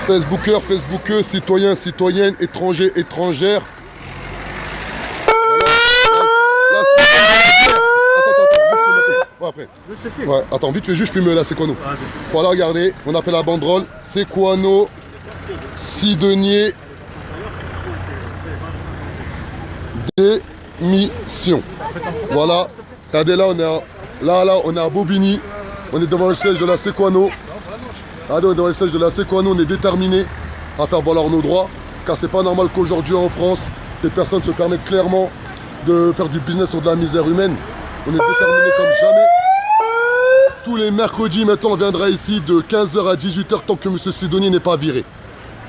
Facebookers, citoyens, citoyennes, étrangers, étrangères. Ouais, après. Ouais, attends, vite, fais juste filmer là, c'est quoi nous? Voilà, regardez, on a fait la banderole. C'est quoi nous? Sidonier. Démission. Voilà. Regardez là, on est à Bobigny. On est devant le siège de la Sequano. Regardez, on est devant le siège de la Sequano. On est déterminé à faire valoir nos droits. Car c'est pas normal qu'aujourd'hui en France, des personnes se permettent clairement de faire du business sur de la misère humaine. On est déterminé comme jamais. Tous les mercredis, maintenant, on viendra ici de 15h à 18h tant que M. Sidonier n'est pas viré.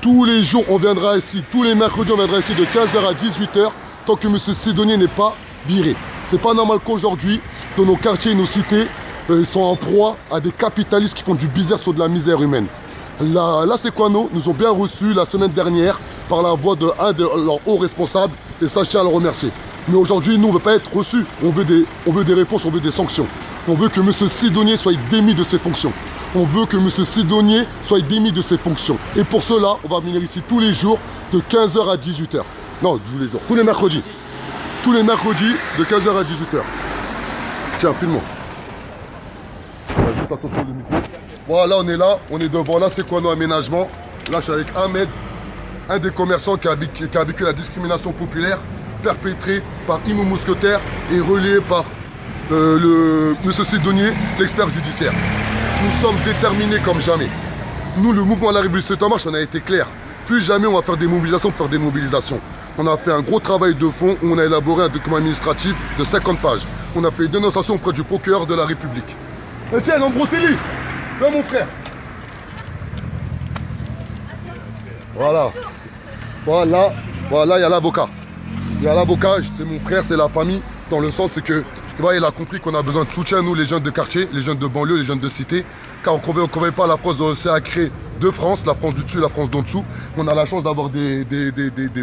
Tous les jours, on viendra ici. Tous les mercredis, on viendra ici de 15h à 18h tant que M. Sidonier n'est pas viré. C'est pas normal qu'aujourd'hui, dans nos quartiers et nos cités, ils sont en proie à des capitalistes qui font du business sur de la misère humaine. La Sequano nous ont bien reçus la semaine dernière par la voix de un de leurs hauts responsables et ça, je tiens à le remercier. Mais aujourd'hui, nous, on ne veut pas être reçus. On veut des réponses, on veut des sanctions. On veut que M. Sidonier soit démis de ses fonctions. On veut que M. Sidonier soit démis de ses fonctions. Et pour cela, on va venir ici tous les jours de 15h à 18h. Non, tous les jours, tous les mercredis. Tous les mercredis de 15h à 18h. Tiens, filme-moi. Juste attention au micro. Voilà, on est là, on est devant là, c'est quoi nos aménagements? Là, je suis avec Ahmed, un des commerçants qui a vécu la discrimination populaire perpétrée par Imou Mousquetaire et relayée par M. Sidonier, l'expert judiciaire. Nous sommes déterminés comme jamais. Nous, le mouvement à la Révolution en marche, on a été clair. Plus jamais on va faire des mobilisations pour faire des mobilisations. On a fait un gros travail de fond où on a élaboré un document administratif de 50 pages. On a fait une dénonciation auprès du procureur de la République. Tiens, Ambrosili, viens mon frère. Voilà. Voilà, il y a l'avocat. Il y a l'avocat, c'est mon frère, c'est la famille, dans le sens que, tu vois, il a compris qu'on a besoin de soutien, nous, les jeunes de quartier, les jeunes de banlieue, les jeunes de cité, car on ne convainc pas la France de à créer deux France, la France du dessus et la France d'en dessous. On a la chance d'avoir des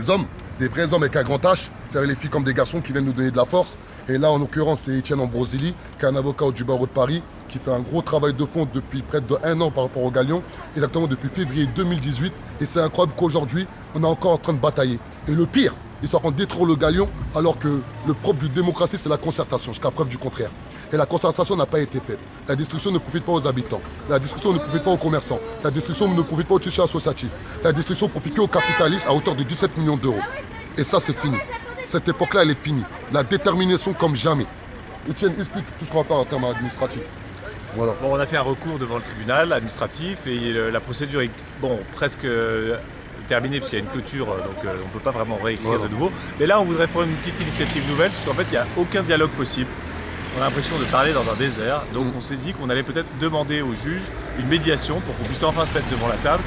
hommes, des vrais hommes avec un grand H, c'est-à-dire les filles comme des garçons qui viennent nous donner de la force. Et là, en l'occurrence, c'est Etienne Ambrosili, qui est un avocat du barreau de Paris, qui fait un gros travail de fond depuis près d'1 an par rapport au Galion, exactement depuis février 2018. Et c'est incroyable qu'aujourd'hui, on est encore en train de batailler. Et le pire, ils sont en train de détruire le Galion, alors que le propre du démocratie, c'est la concertation, jusqu'à preuve du contraire. Et la concertation n'a pas été faite. La destruction ne profite pas aux habitants. La destruction ne profite pas aux commerçants. La destruction ne profite pas aux tissus associatifs. La destruction profite aux capitalistes à hauteur de 17 millions d'euros. Et ça, c'est fini. Cette époque-là, elle est finie. La détermination comme jamais. Etienne, explique tout ce qu'on va faire en termes administratifs. Voilà. Bon, on a fait un recours devant le tribunal administratif et la procédure est presque terminée parce qu'il y a une clôture, donc on ne peut pas vraiment réécrire de nouveau. Mais là, on voudrait prendre une petite initiative nouvelle parce qu'en fait, il n'y a aucun dialogue possible. On a l'impression de parler dans un désert. Donc on s'est dit qu'on allait peut-être demander au juge une médiation pour qu'on puisse enfin se mettre devant la table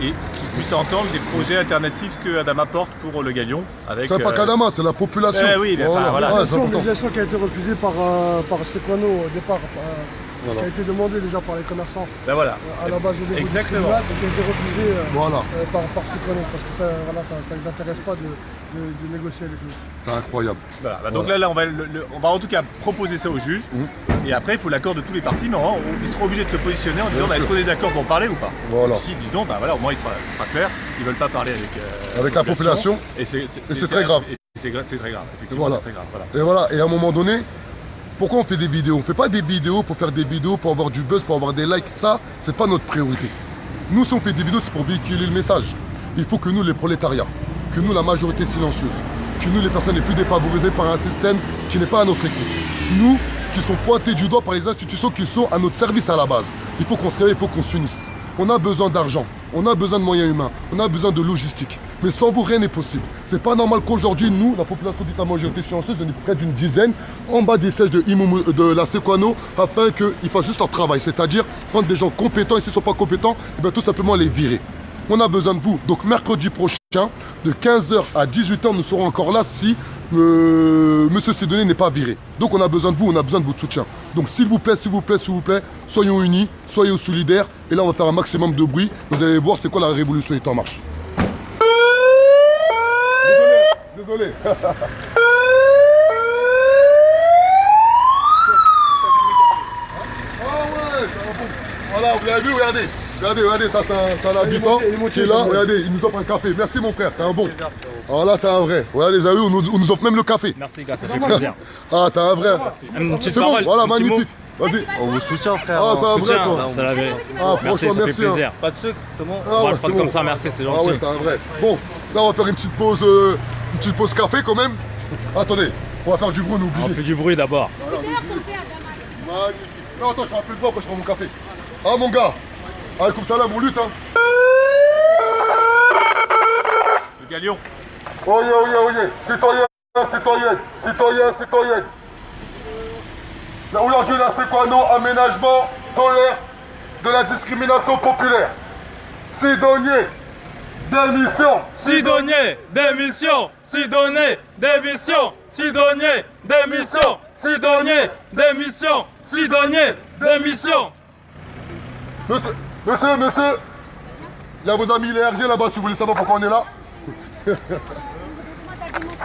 et qu'il puisse entendre des projets alternatifs que Adama porte pour le Galion. C'est pas qu'Adama, c'est la population. Oui, mais voilà. Une médiation qui a été refusée par Sequano au départ, qui a été demandée déjà par les commerçants à la base au début du tribunal, et qui a été refusée par Sequano parce que ça ne les intéresse pas de négocier avec nous. C'est incroyable. Donc là, on va en tout cas proposer ça au juge. Et après, il faut l'accord de tous les partis, mais ils seront obligés de se positionner en disant est-ce qu'on est d'accord pour parler ou pas. S'ils disent non, au moins ce sera clair. Ils ne veulent pas parler avec la population. Et c'est très grave. C'est très grave, effectivement. Et à un moment donné, pourquoi on fait des vidéos? On ne fait pas des vidéos pour faire des vidéos, pour avoir du buzz, pour avoir des likes. Ça, c'est pas notre priorité. Nous, si on fait des vidéos, c'est pour véhiculer le message. Il faut que nous, les prolétariats, que nous, la majorité silencieuse, que nous, les personnes les plus défavorisées par un système qui n'est pas à notre écoute. Nous, qui sont pointés du doigt par les institutions qui sont à notre service à la base. Il faut qu'on se réveille, il faut qu'on s'unisse. On a besoin d'argent, on a besoin de moyens humains, on a besoin de logistique. Mais sans vous, rien n'est possible. C'est pas normal qu'aujourd'hui, nous, la population dite à majorité silencieuse, on est près d'une dizaine, en bas des sièges de la Sequano, afin qu'ils fassent juste leur travail. C'est-à-dire prendre des gens compétents, et s'ils ne sont pas compétents, et bien tout simplement les virer. On a besoin de vous. Donc mercredi prochain, de 15h à 18h, nous serons encore là si M. Sidonier n'est pas viré. Donc on a besoin de vous, on a besoin de votre soutien. Donc s'il vous plaît, soyons unis, soyons solidaires. Et là, on va faire un maximum de bruit. Vous allez voir c'est quoi la révolution est en marche. Désolé. Voilà, vous l'avez vu, regardez. regardez, ça c'est un habitant qui est là. Regardez, il nous offre un café. Merci mon frère, t'es un bon. Alors là, t'es un vrai. Regardez, vous avez vu, on nous offre même le café. Merci gars, ça fait plaisir. Ah, t'es un vrai. C'est bon, voilà, magnifique. Vas-y. On vous soutient, frère. Ah, t'es un vrai, toi. C'est la vérité. Ah, Merci, franchement, ça fait merci. plaisir. Pas de sucre, c'est bon. Moi, je prends comme ça, merci, c'est Ah gentil. ouais, c'est un vrai. Bon, là, on va faire une petite pause café quand même. Attendez, on va faire du bruit, on est On obligé. fait du bruit d'abord. Magnifique. Non, attends, je fais un peu de bois, après je prends mon café. Ah, mon gars. Allez, comme ça, là, on lutte, hein. Le galion. Oyez. Citoyens, citoyennes. Là, aujourd'hui, la Sequano, aménagement, tolère de la discrimination populaire. Sidonier, démission. Sidonier, démission. Sidonier, démission. Sidonier, démission. Sidonier, démission. Sidonier, démission. Monsieur, il y a vos amis les RG là-bas si vous voulez savoir pourquoi on est là.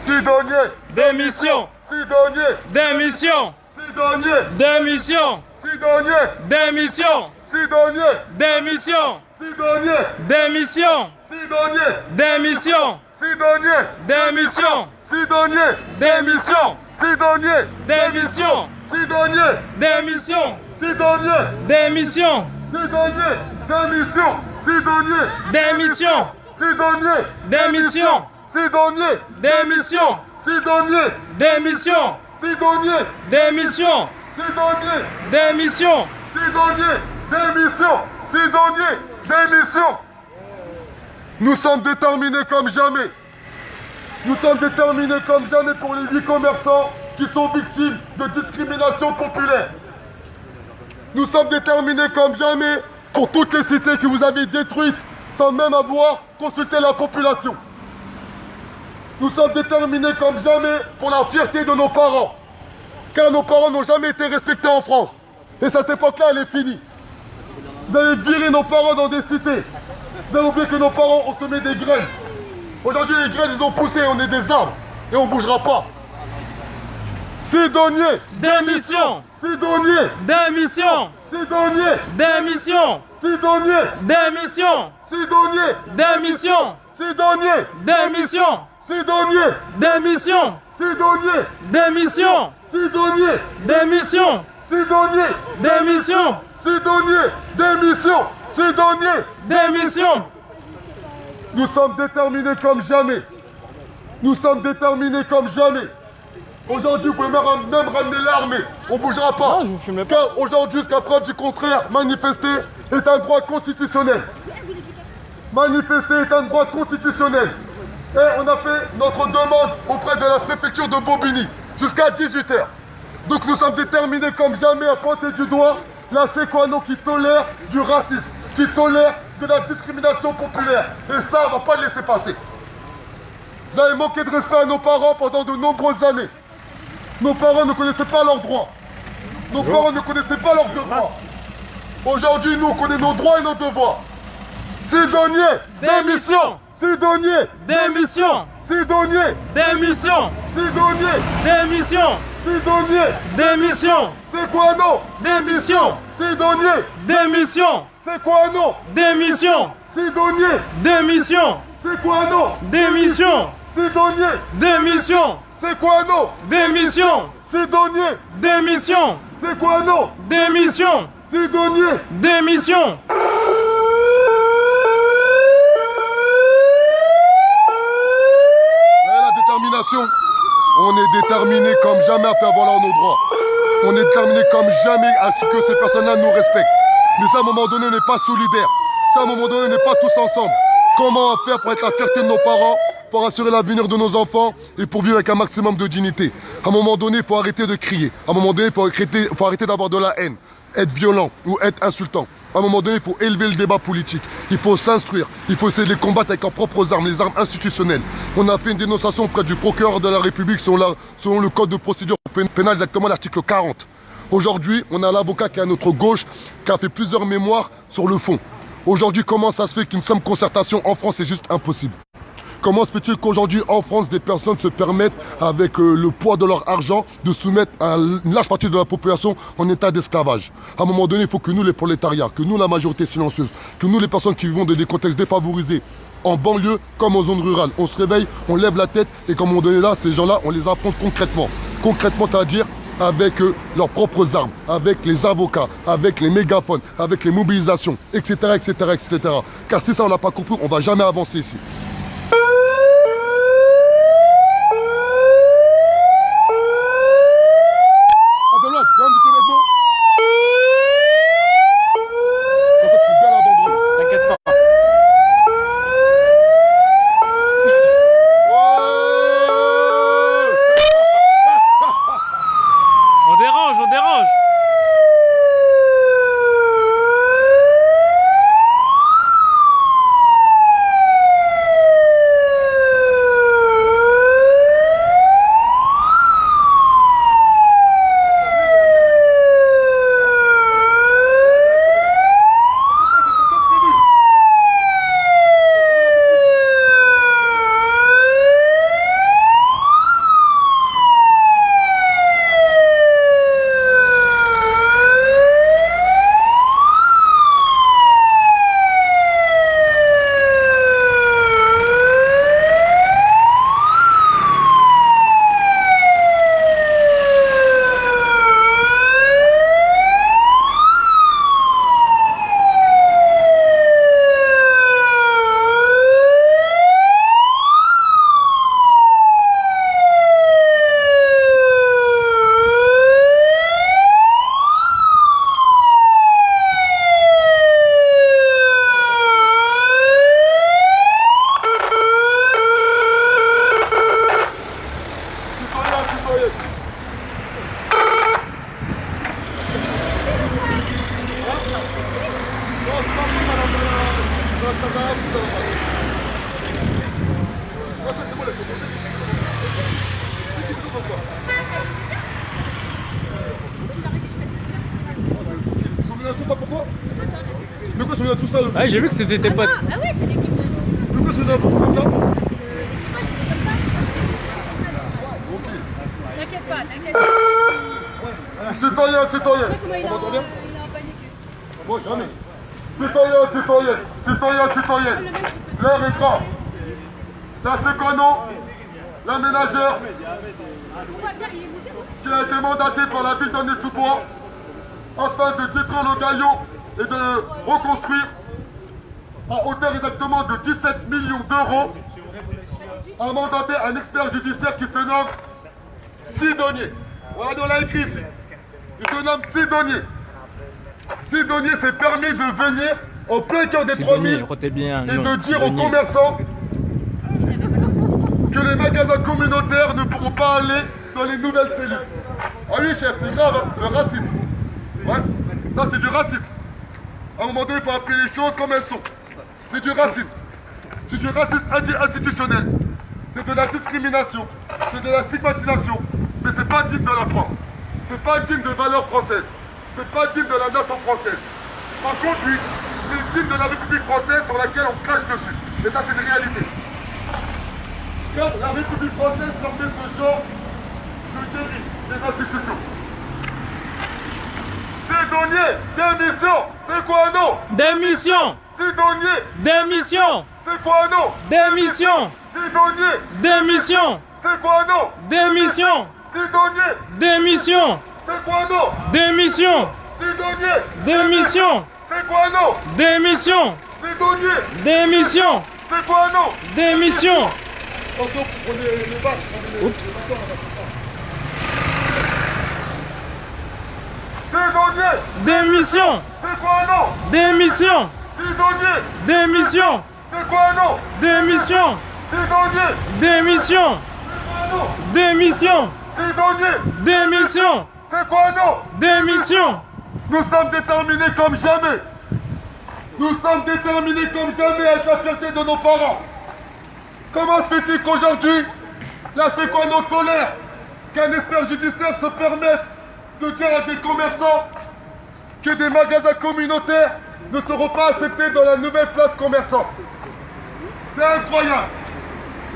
Sidonier, Démission. Sidonier, Démission. Sidonier, Démission. Sidonier, Démission. Sidonier, Démission. Sidonier, Démission. Sidonier, Démission. Sidonier, Démission. Sidonier, Démission. Sidonier, Démission. Sidonier, Démission. Sidonier, Démission. Sidonier, démission. Sidonier, Démission. Sidonier, Démission. Sidonier, Démission. Sidonier, Démission. Sidonier, Démission. Sidonier, Démission. Sidonier, démission. Sidonier, démission. Nous sommes déterminés comme jamais. Nous sommes déterminés comme jamais pour les 8 commerçants qui sont victimes de discrimination populaire. Nous sommes déterminés comme jamais pour toutes les cités que vous avez détruites sans même avoir consulté la population. Nous sommes déterminés comme jamais pour la fierté de nos parents. Car nos parents n'ont jamais été respectés en France. Et cette époque-là, elle est finie. Vous avez viré nos parents dans des cités. Vous avez oublié que nos parents ont semé des graines. Aujourd'hui, les graines, ils ont poussé, on est des arbres. Et on ne bougera pas. Sidonier, Démission. Sidonier, Démission. Sidonier, Démission. Sidonier, Démission. Sidonier, Démission. Sidonier, Démission. Sidonier, Démission. Sidonier, Démission. Sidonier, Démission. Sidonier, Démission. Sidonier, démission. Sidonier. Démission. Nous sommes déterminés comme jamais. Nous sommes déterminés comme jamais. Aujourd'hui, vous pouvez même ramener l'armée. On ne bougera pas. Non, je vous filme pas. Car aujourd'hui, jusqu'à preuve du contraire, manifester est un droit constitutionnel. Manifester est un droit constitutionnel. Et on a fait notre demande auprès de la préfecture de Bobigny jusqu'à 18h. Donc nous sommes déterminés comme jamais à pointer du doigt la Sequano qui tolère du racisme, qui tolère de la discrimination populaire. Et ça, on ne va pas le laisser passer. Vous avez manqué de respect à nos parents pendant de nombreuses années. Nos parents ne connaissaient pas leurs droits. Nos parents ne connaissaient pas leurs devoirs. Aujourd'hui, nous, on connaît nos droits et nos devoirs. Sidonier, Démission. Sidonier, Démission. Sidonier, Démission. Sidonier, Démission. Sidonier, Démission. Sequano, Démission. Sidonier, Démission. Sequano, Démission. Sidonier, Démission. Sequano, Démission. Sidonier, Démission. Sequano, Démission. Sidonier, Démission. Sequano, Démission. Sidonier. Démission. La détermination. On est déterminé comme jamais à faire valoir nos droits. On est déterminé comme jamais à ce que ces personnes-là nous respectent. Mais ça, à un moment donné, on n'est pas solidaire. Ça, à un moment donné, on n'est pas tous ensemble. Comment faire pour être la fierté de nos parents, pour assurer l'avenir de nos enfants et pour vivre avec un maximum de dignité. À un moment donné, il faut arrêter de crier. À un moment donné, il faut arrêter d'avoir de la haine, être violent ou être insultant. À un moment donné, il faut élever le débat politique. Il faut s'instruire. Il faut essayer de les combattre avec leurs propres armes, les armes institutionnelles. On a fait une dénonciation auprès du procureur de la République selon le code de procédure pénale, exactement l'article 40. Aujourd'hui, on a l'avocat qui est à notre gauche, qui a fait plusieurs mémoires sur le fond. Aujourd'hui, comment ça se fait qu'une simple concertation en France est juste impossible? Comment se fait-il qu'aujourd'hui, en France, des personnes se permettent, avec le poids de leur argent, de soumettre une large partie de la population en état d'esclavage? À un moment donné, il faut que nous, les prolétariats, que nous, la majorité silencieuse, que nous, les personnes qui vivons dans des contextes défavorisés, en banlieue comme en zone rurale, on se réveille, on lève la tête et qu'à un moment donné, là, ces gens-là, on les affronte concrètement. Concrètement, c'est-à-dire avec leurs propres armes, avec les avocats, avec les mégaphones, avec les mobilisations, etc., etc., etc. Car si ça, on n'a pas compris, on ne va jamais avancer ici. T'inquiète pas. On dérange, on dérange. Ouais, j'ai vu que c'était tes potes. Ah ouais, c'est l'équipe de... Pourquoi c'est n'importe comme ça? T'inquiète pas, t'inquiète pas. Citoyen, citoyen. Comment il On m'entend bien? il a paniqué. Moi, jamais. Citoyen, citoyen, citoyen, citoyen. L'heure est grave. Ça c'est Kono, l'aménageur, qui a été mandaté par la ville d'Aulnay-sous-Bois afin de détruire le Gaillon et de le reconstruire à hauteur exactement de 17 millions d'euros, a mandaté un expert judiciaire qui se nomme Sidonier. Voilà, on l'a écrit ici. Il se nomme Sidonier. Sidonier s'est permis de venir au plein cœur des 3000 et de dire aux commerçants que les magasins communautaires ne pourront pas aller dans les nouvelles cellules. Ah oui, chef, c'est grave, hein, le racisme. Ouais, ça c'est du racisme. À un moment donné, il faut appeler les choses comme elles sont. C'est du racisme. C'est du racisme institutionnel. C'est de la discrimination. C'est de la stigmatisation. Mais c'est pas digne de la France. C'est pas digne de valeurs françaises. C'est pas digne de la nation française. Par contre, oui, c'est digne de la République française sur laquelle on crache dessus. Et ça, c'est une réalité. Car la République française permet ce genre de dérive des institutions. Sidonier, démission, c'est quoi non? Démission. Sidonier, Démission. c'est quoi non? Démission. Sidonier, Démission. c'est quoi non? Démission. Sidonier, Démission. c'est quoi non? Démission. Sidonier, Démission. c'est quoi non? Démission. Sidonier, Démission. c'est quoi non? Démission. Attention, prenez les vaches. Oups. Sidonier, Démission. c'est quoi non? Démission. Sidonier, Démission. c'est quoi non? Démission. Sidonier, Démission. c'est quoi non? Démission. Sidonier, Démission. c'est quoi non? Démission. Nous sommes déterminés comme jamais. Nous sommes déterminés comme jamais à être la fierté de nos parents. Comment se fait-il qu'aujourd'hui, la Sequano tolère qu'un expert judiciaire se permette de dire à des commerçants que des magasins communautaires ne seront pas acceptés dans la nouvelle place commerçante? C'est incroyable.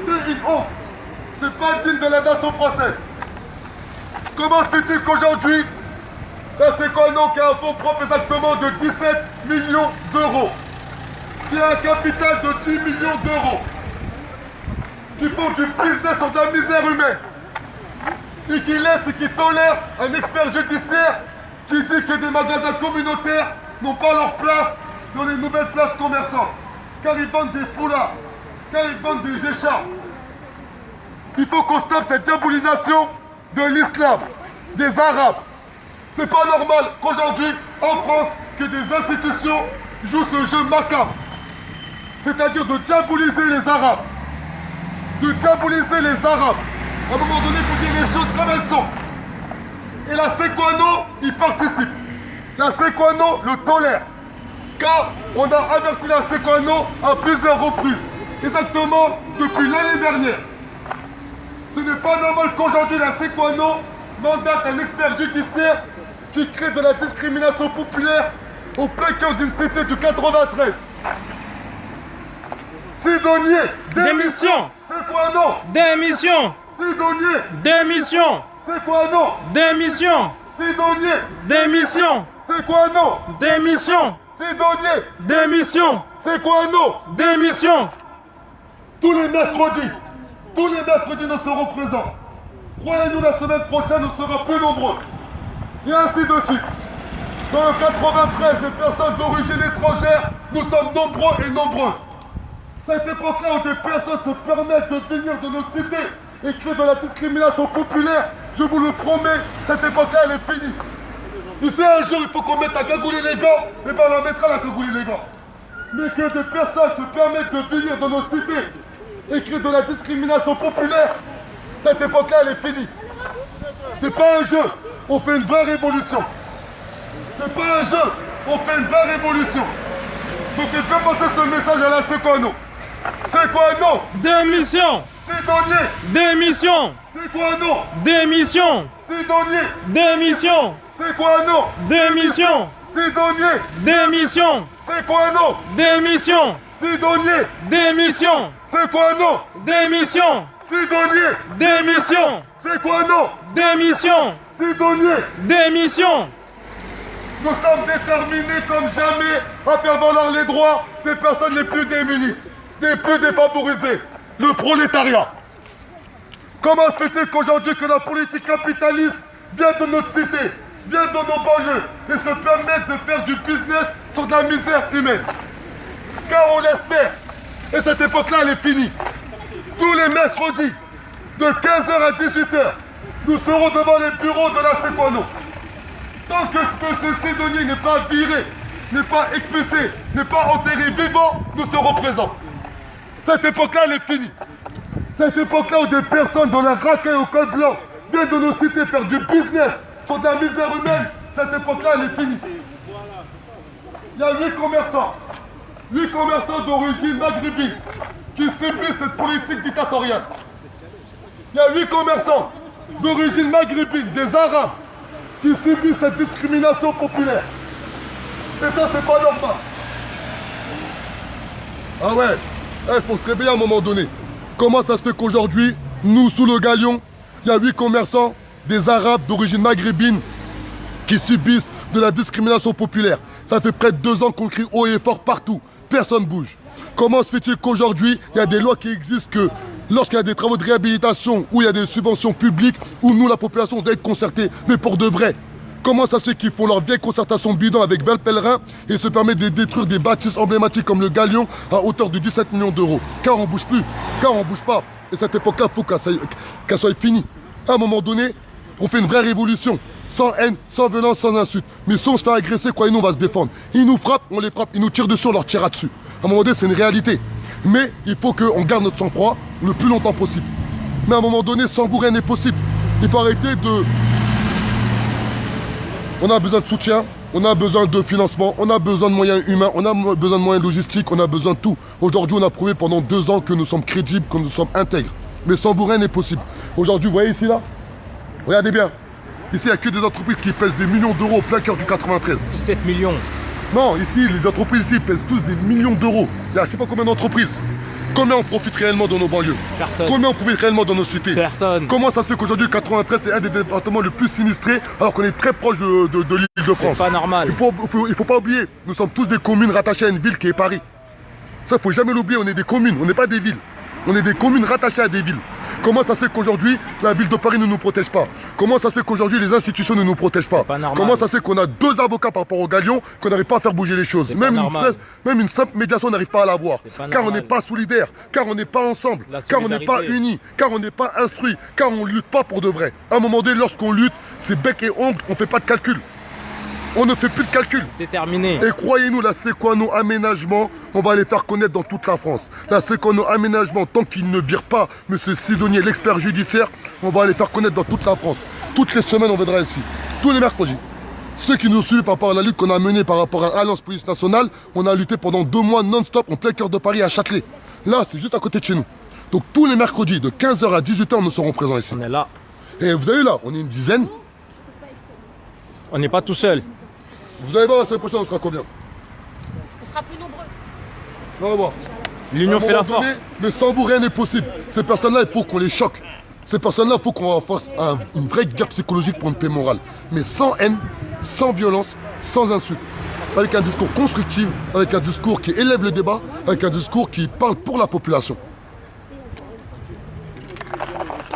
C'est une honte. C'est pas digne de la nation française. Comment se fait-il qu'aujourd'hui, la Sequano qui a un fonds propre exactement de 17 millions d'euros, qui a un capital de 10 millions d'euros, qui font du business sur de la misère humaine, et qui laisse et qui tolère un expert judiciaire qui dit que des magasins communautaires n'ont pas leur place dans les nouvelles places commerçantes, car ils vendent des foulards, car ils vendent des géchas. Il faut qu'on stoppe cette diabolisation de l'islam, des Arabes. C'est pas normal qu'aujourd'hui, en France, que des institutions jouent ce jeu macabre. C'est-à-dire de diaboliser les Arabes. De diaboliser les Arabes. À un moment donné, il faut dire les choses comme elles sont. Et la Sequano y participe. La Sequano le tolère. Car on a averti la Sequano à plusieurs reprises. Exactement depuis l'année dernière. Ce n'est pas normal qu'aujourd'hui la Sequano mandate un expert judiciaire qui crée de la discrimination populaire au plein cœur d'une cité du 93. Sidonier, Démission. Sequano, Démission. Sidonier, Démission. Sequano, Démission. Sidonier, Démission. Sequano, Démission. Sidonier, Démission. Sequano. Démission. Tous les mercredis nous serons présents. Croyez-nous, la semaine prochaine, nous serons plus nombreux. Et ainsi de suite. Dans le 93, les personnes d'origine étrangère, nous sommes nombreux et nombreuses. Cette époque-là où des personnes se permettent de venir de nos cités et créer de la discrimination populaire, je vous le promets, cette époque-là, elle est finie. Ici, un jour, il faut qu'on mette à cagouler les gants, et bien on leur mettra la cagouler les gants. Mais que des personnes se permettent de venir dans nos cités et créer de la discrimination populaire, cette époque-là, elle est finie. C'est pas un jeu, on fait une vraie révolution. C'est pas un jeu, on fait une vraie révolution. Je fais bien passer ce message à la Sequano. Sequano, Démission. Sidonier, Démission. Sequano, Démission. Sidonier, Démission. Sequano, Démission. Sidonier, Démission. Sequano, Démission. Sidonier, Démission. Sequano, Démission. Sidonier, Démission. Sequano, Démission. Sidonier. Démission. Nous sommes déterminés comme jamais à faire valoir les droits des personnes les plus démunies, des plus défavorisées, le prolétariat. Comment se fait-il qu'aujourd'hui que la politique capitaliste vient de notre cité, vient de nos banlieues et se permette de faire du business sur de la misère humaine? Car on laisse faire. Et cette époque-là, elle est finie. Tous les mercredis, de 15h à 18h, nous serons devant les bureaux de la Sequano. Tant que ce Sidonier n'est pas viré, n'est pas expulsé, n'est pas enterré vivant, nous serons présents. Cette époque-là, elle est finie. Cette époque-là où des personnes dans la racaille au col blanc viennent de nos cités faire du business sur de la misère humaine, cette époque-là, elle est finie. Il y a 8 commerçants d'origine maghrébine qui subissent cette politique dictatoriale. Il y a 8 commerçants d'origine maghrébine, des Arabes, qui subissent cette discrimination populaire. Et ça, c'est pas normal. Ah ouais, il faut se réveiller à un moment donné. Comment ça se fait qu'aujourd'hui, nous, sous le galion, il y a 8 commerçants, des Arabes d'origine maghrébine, qui subissent de la discrimination populaire. Ça fait près de 2 ans qu'on crie haut et fort partout. Personne ne bouge. Comment se fait-il qu'aujourd'hui, il y a des lois qui existent que lorsqu'il y a des travaux de réhabilitation, où il y a des subventions publiques, où nous, la population, doit être concertée, mais pour de vrai? Comment ça se fait qu'ils font leur vieille concertation bidon avec Val Pellerin et se permettent de détruire des bâtisses emblématiques comme le Galion à hauteur de 17 millions d'euros? Car on ne bouge plus, car on ne bouge pas. Et cette époque-là, il faut qu'elle soit finie. À un moment donné, on fait une vraie révolution. Sans haine, sans violence, sans insulte. Mais si on se fait agresser, croyez-nous, on va se défendre. Ils nous frappent, on les frappe. Ils nous tirent dessus, on leur tirera dessus. À un moment donné, c'est une réalité. Mais il faut qu'on garde notre sang-froid le plus longtemps possible. Mais à un moment donné, sans vous, rien n'est possible. Il faut arrêter de... On a besoin de soutien, on a besoin de financement, on a besoin de moyens humains, on a besoin de moyens logistiques, on a besoin de tout. Aujourd'hui, on a prouvé pendant 2 ans que nous sommes crédibles, que nous sommes intègres. Mais sans vous, rien n'est possible. Aujourd'hui, vous voyez ici, là? Regardez bien. Ici, il n'y a que des entreprises qui pèsent des millions d'euros au plein cœur du 93. 17 millions. Non, ici, les entreprises ici pèsent tous des millions d'euros. Il y a je ne sais pas combien d'entreprises. Combien on profite réellement dans nos banlieues? Personne. Combien on profite réellement dans nos cités? Personne. Comment ça se fait qu'aujourd'hui le 93 c'est un des départements le plus sinistrés alors qu'on est très proche de l'île de France? C'est pas normal. Il faut pas oublier, nous sommes tous des communes rattachées à une ville qui est Paris. Ça, faut jamais l'oublier, on est des communes, on n'est pas des villes. On est des communes rattachées à des villes. Comment ça se fait qu'aujourd'hui, la ville de Paris ne nous protège pas? Comment ça se fait qu'aujourd'hui, les institutions ne nous protègent pas? Pas normal. Comment ça se fait qu'on a 2 avocats par rapport au Galion, qu'on n'arrive pas à faire bouger les choses? Même une simple médiation, on n'arrive pas à l'avoir. Car on n'est pas solidaire, car on n'est pas ensemble, car on n'est pas unis, car on n'est pas instruit, car on ne lutte pas pour de vrai. À un moment donné, lorsqu'on lutte, c'est bec et ongle, on ne fait pas de calcul. On ne fait plus de calcul. Déterminé. Et croyez-nous, la Sequano Aménagement, on va les faire connaître dans toute la France. La Sequano Aménagement, tant qu'il ne vire pas M. Sidonier, l'expert judiciaire, on va les faire connaître dans toute la France. Toutes les semaines, on viendra ici. Tous les mercredis. Ceux qui nous suivent par rapport à la lutte qu'on a menée par rapport à Alliance Police Nationale, on a lutté pendant 2 mois non-stop en plein cœur de Paris à Châtelet. Là, c'est juste à côté de chez nous. Donc tous les mercredis, de 15h à 18h, nous serons présents ici. On est là. Et vous avez là, on est une dizaine. On n'est pas tout seul. Vous allez voir la semaine prochaine, on sera combien? On sera plus nombreux. On va voir. L'union fait la force. Mais sans vous, rien n'est possible. Ces personnes-là, il faut qu'on les choque. Ces personnes-là, il faut qu'on fasse une vraie guerre psychologique pour une paix morale. Mais sans haine, sans violence, sans insulte. Avec un discours constructif, avec un discours qui élève le débat, avec un discours qui parle pour la population.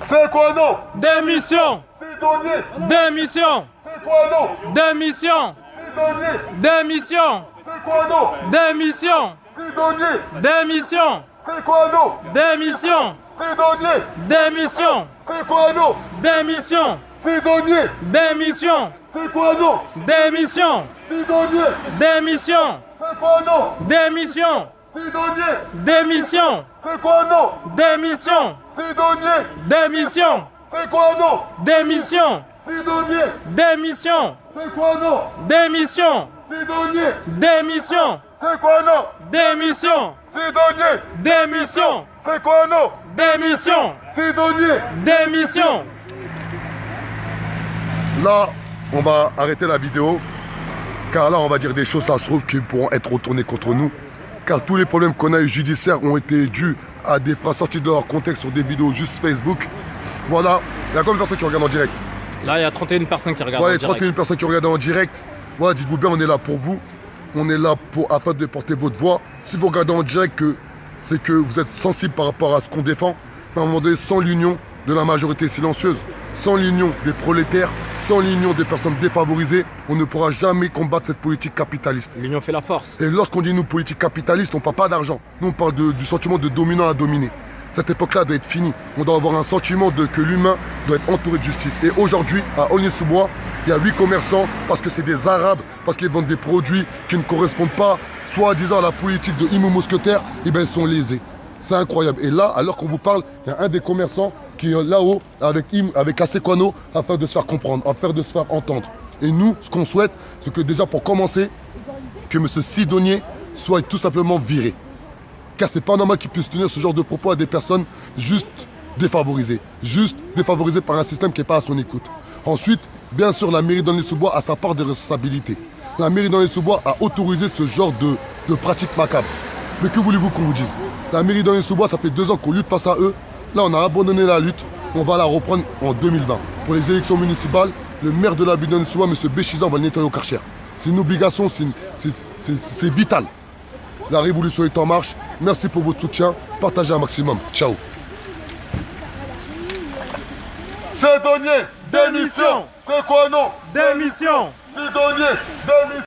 C'est quoi non? Démission. Sidonier. Démission. C'est quoi non? Démission. Sidonier. Démission. C'est quoi non? Démission. Sidonier. Démission. C'est quoi non? Démission. Sidonier. Démission. C'est quoi non? Démission. Sidonier. Démission. C'est quoi non? Démission. Sidonier. Démission. C'est quoi non? Démission. Sidonier. Démission. C'est quoi non? Démission. Sidonier. Démission. C'est quoi non? Démission. Sidonier. Démission. C'est quoi non? Démission. Sidonier. Démission. C'est quoi non? Démission. Sidonier. Démission. C'est quoi non? Démission. Sidonier. Démission. Là, on va arrêter la vidéo. Car là, on va dire des choses, ça se trouve, qui pourront être retournées contre nous. Car tous les problèmes qu'on a eu judiciaires ont été dus à des phrases sorties de leur contexte sur des vidéos juste Facebook. Voilà. Il y a combien de personnes qui regardent en direct? Là, il y a 31 personnes qui regardent. Ouais, en direct. 31 personnes qui regardent en direct. Voilà, dites-vous bien, on est là pour vous. On est là afin de porter votre voix. Si vous regardez en direct, c'est que vous êtes sensible par rapport à ce qu'on défend. Mais à un moment donné, sans l'union de la majorité silencieuse, sans l'union des prolétaires, sans l'union des personnes défavorisées, on ne pourra jamais combattre cette politique capitaliste. L'union fait la force. Et lorsqu'on dit nous politique capitaliste, on ne parle pas d'argent. Nous, on parle du sentiment de dominant à dominer. Cette époque-là doit être finie. On doit avoir un sentiment que l'humain doit être entouré de justice. Et aujourd'hui, à Aulnay-sous-Bois, il y a 8 commerçants, parce que c'est des Arabes, parce qu'ils vendent des produits qui ne correspondent pas, soi-disant à la politique de Imo Mousquetaire, et bien ils sont lésés. C'est incroyable. Et là, alors qu'on vous parle, il y a un des commerçants qui est là-haut avec la Sequano afin de se faire comprendre, afin de se faire entendre. Et nous, ce qu'on souhaite, c'est que déjà pour commencer, que M. Sidonier soit tout simplement viré. Car c'est pas normal qu'il puisse tenir ce genre de propos à des personnes juste défavorisées par un système qui n'est pas à son écoute. Ensuite, bien sûr, la mairie d'Aulnay-sous-Bois a sa part de responsabilité. La mairie d'Aulnay-sous-Bois a autorisé ce genre de pratiques macabres. Mais que voulez-vous qu'on vous dise? La mairie d'Aulnay-sous-Bois, ça fait 2 ans qu'on lutte face à eux. Là, on a abandonné la lutte. On va la reprendre en 2020. Pour les élections municipales, le maire de la ville d'Aulnay-sous-Bois, M. Béchizan, va le nettoyer au Karcher. C'est une obligation, c'est vital. La révolution est en marche. Merci pour votre soutien. Partagez un maximum. Ciao. Sidonier, démission. C'est quoi non? Démission. Sidonier, démission.